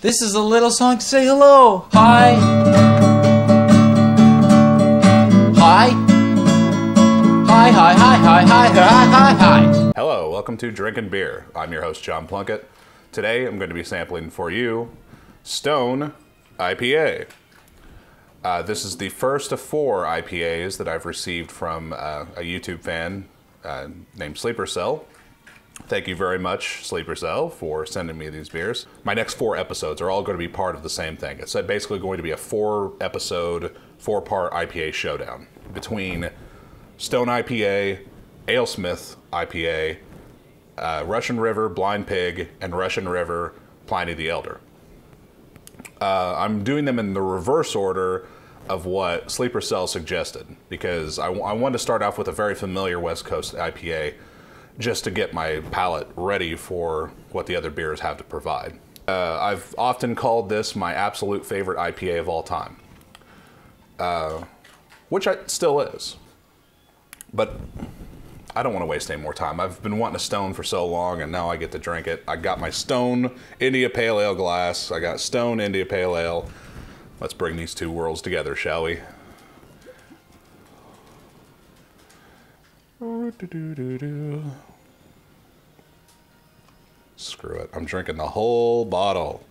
This is a little song to say hello. Hi. Hi. Hi, hi, hi, hi, hi, hi, hi, hi. Hello, welcome to Drinking Beer. I'm your host, John Plunkett. Today, I'm going to be sampling for you Stone IPA. This is the first of 4 IPAs that I've received from a YouTube fan named Sleepercell. Thank you very much, Sleepercell, for sending me these beers. My next 4 episodes are all going to be part of the same thing. It's basically going to be a 4-episode, 4-part IPA showdown between Stone IPA, AleSmith IPA, Russian River Blind Pig, and Russian River Pliny the Elder. I'm doing them in the reverse order of what Sleepercell suggested, because I wanted to start off with a very familiar West Coast IPA just to get my palate ready for what the other beers have to provide. I've often called this my absolute favorite IPA of all time, which it still is. But I don't want to waste any more time. I've been wanting a Stone for so long, and now I get to drink it. I got my Stone India Pale Ale glass. I got Stone India Pale Ale. Let's bring these two worlds together, shall we? Screw it. I'm drinking the whole bottle.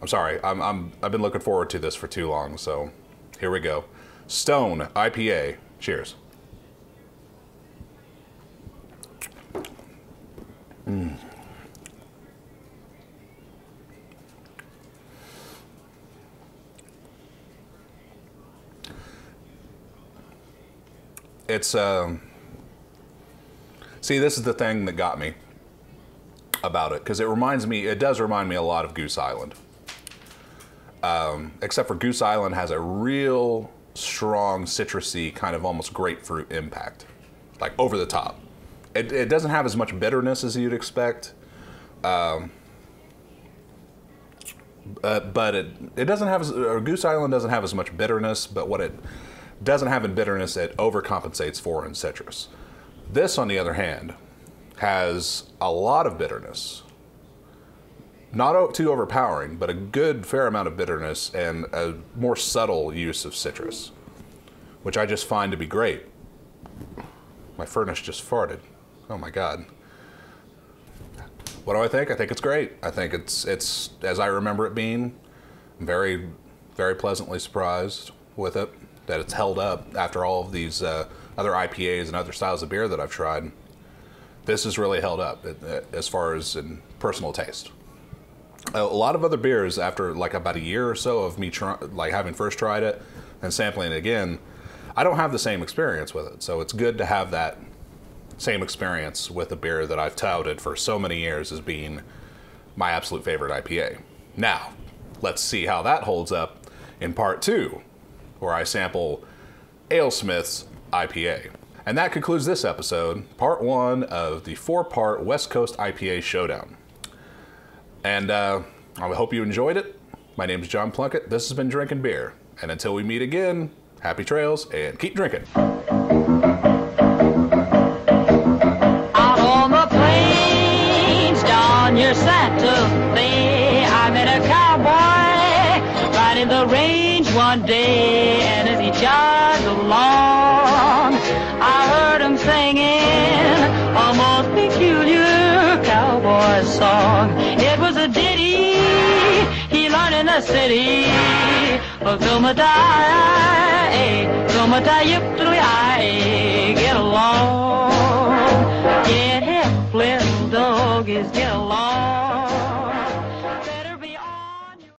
I'm sorry. I've been looking forward to this for too long, so here we go. Stone IPA. Cheers. It's, see, this is the thing that got me about it, because it does remind me a lot of Goose Island. Except for Goose Island has a real strong citrusy, kind of almost grapefruit impact, like over the top. It doesn't have as much bitterness as you'd expect, but it doesn't have Goose Island doesn't have as much bitterness, but what it doesn't have in bitterness, it overcompensates for in citrus. This, on the other hand, has a lot of bitterness. Not too overpowering, but a good fair amount of bitterness and a more subtle use of citrus, which I just find to be great. My furnace just farted. Oh my God. What do I think? I think it's great. I think it's as I remember it being. I'm very, very pleasantly surprised with it, that it's held up after all of these other IPAs and other styles of beer that I've tried. This has really held up as far as in personal taste. A lot of other beers, after like about a year or so of me having first tried it and sampling it again, I don't have the same experience with it. So it's good to have that same experience with a beer that I've touted for so many years as being my absolute favorite IPA. Now, let's see how that holds up in part 2, where I sample AleSmith's IPA. And that concludes this episode, part 1 of the 4-part West Coast IPA showdown. And I hope you enjoyed it. My name is John Plunkett. This has been Drinking Beer. And until we meet again, happy trails and keep drinking. Out on the plains, down near Santa Fe, I met a cowboy riding the range one day. And as he jogged along, I heard him singing a most peculiar cowboy song. It was a ditty he learned in the city. Get along, get help, little doggies, get along.